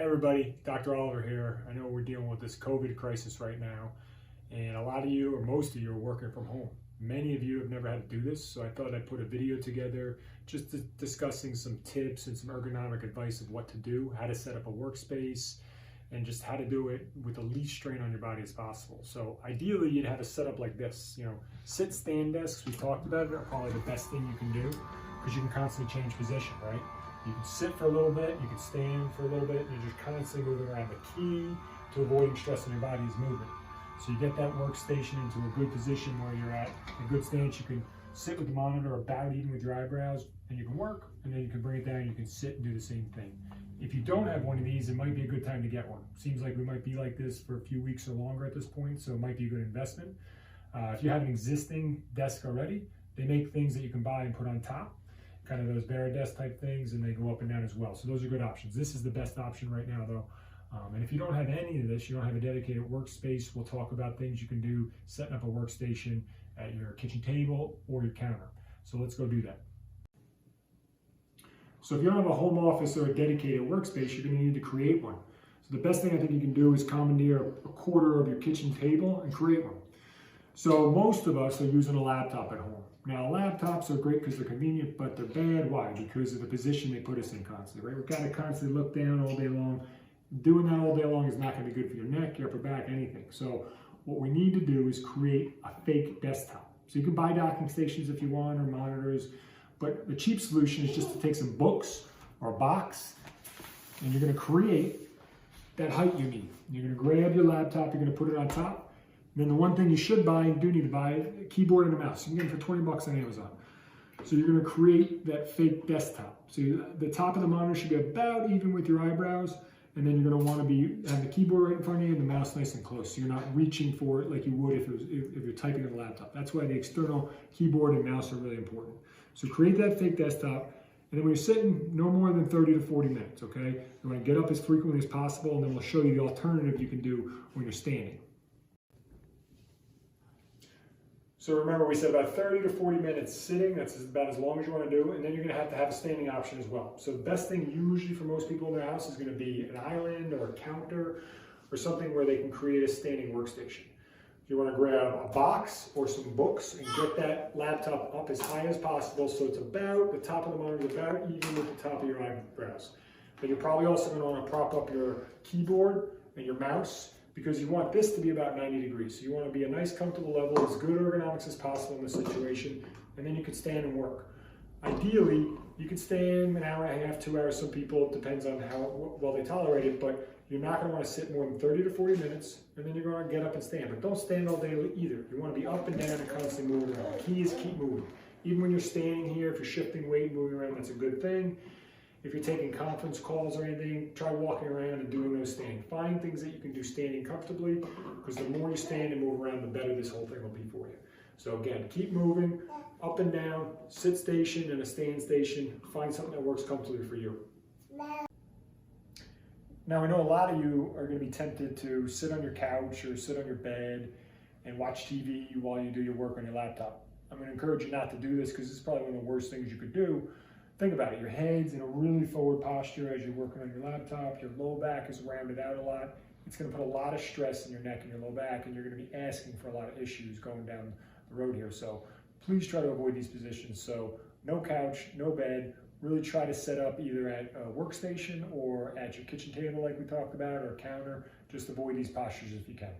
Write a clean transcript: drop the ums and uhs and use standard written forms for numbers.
Hey everybody, Dr. Oliver here. I know we're dealing with this COVID crisis right now, and a lot of you, or most of you, are working from home. Many of you have never had to do this, so I thought I'd put a video together just discussing some tips and some ergonomic advice of what to do, how to set up a workspace, and just how to do it with the least strain on your body as possible. So ideally, you'd have a setup like this. Sit-stand desks, we talked about it, are probably the best thing you can do because you can constantly change position, right? You can sit for a little bit, you can stand for a little bit, and you're just constantly moving around. The key to avoiding stress on your body is movement. So you get that workstation into a good position where you're at a good stance. You can sit with the monitor about even with your eyebrows, and you can work, and then you can bring it down, you can sit and do the same thing. If you don't have one of these, it might be a good time to get one. Seems like we might be like this for a few weeks or longer at this point, so it might be a good investment. If you have an existing desk already, they make things that you can buy and put on top, kind of those Desk type things, and they go up and down as well. So those are good options. This is the best option right now though. And if you don't have any of this, you don't have a dedicated workspace, we'll talk about things you can do setting up a workstation at your kitchen table or your counter. So let's go do that. So if you don't have a home office or a dedicated workspace, you're going to need to create one. So the best thing I think you can do is commandeer a quarter of your kitchen table and create one. So most of us are using a laptop at home. Now laptops are great because they're convenient, but they're bad. Why? Because of the position they put us in constantly, right? We've got to constantly look down all day long. Doing that all day long is not going to be good for your neck, your upper back, anything. So what we need to do is create a fake desktop. So you can buy docking stations if you want, or monitors, but the cheap solution is just to take some books or a box, and you're going to create that height you need. You're going to grab your laptop, you're going to put it on top. Then the one thing you should buy and do need to buy is a keyboard and a mouse. You can get them for 20 bucks on Amazon. So you're going to create that fake desktop. So the top of the monitor should be about even with your eyebrows, and then you're going to want to have the keyboard right in front of you and the mouse nice and close. So you're not reaching for it like you would if you're typing on a laptop. That's why the external keyboard and mouse are really important. So create that fake desktop, and then when you're sitting, no more than 30 to 40 minutes, okay? You want to get up as frequently as possible, and then we'll show you the alternative you can do when you're standing. So remember, we said about 30 to 40 minutes sitting, that's about as long as you want to do, and then you're going to have a standing option as well. So the best thing usually for most people in their house is going to be an island or a counter or something where they can create a standing workstation. You want to grab a box or some books and get that laptop up as high as possible so it's about, the top of the monitor is about even with the top of your eyebrows. But you're probably also going to want to prop up your keyboard and your mouse, because you want this to be about 90 degrees. So you want to be a nice comfortable level, as good ergonomics as possible in this situation, and then you can stand and work. Ideally, you could stand an hour and a half, 2 hours. Some people, it depends on how well they tolerate it, but you're not going to want to sit more than 30 to 40 minutes, and then you're going to get up and stand. But don't stand all day either. You want to be up and down and constantly moving around. The key is keep moving. Even when you're standing here, if you're shifting weight, moving around, that's a good thing. If you're taking conference calls or anything, try walking around and doing those standing. Find things that you can do standing comfortably, because the more you stand and move around, the better this whole thing will be for you. So again, keep moving, up and down, sit station and a stand station. Find something that works comfortably for you. Now I know a lot of you are going to be tempted to sit on your couch or sit on your bed and watch TV while you do your work on your laptop. I'm going to encourage you not to do this, because it's probably one of the worst things you could do. Think about it, your head's in a really forward posture as you're working on your laptop, your low back is rounded out a lot. It's going to put a lot of stress in your neck and your low back, and you're going to be asking for a lot of issues going down the road here. So please try to avoid these positions. So no couch, no bed. Really try to set up either at a workstation or at your kitchen table like we talked about, or a counter. Just avoid these postures if you can.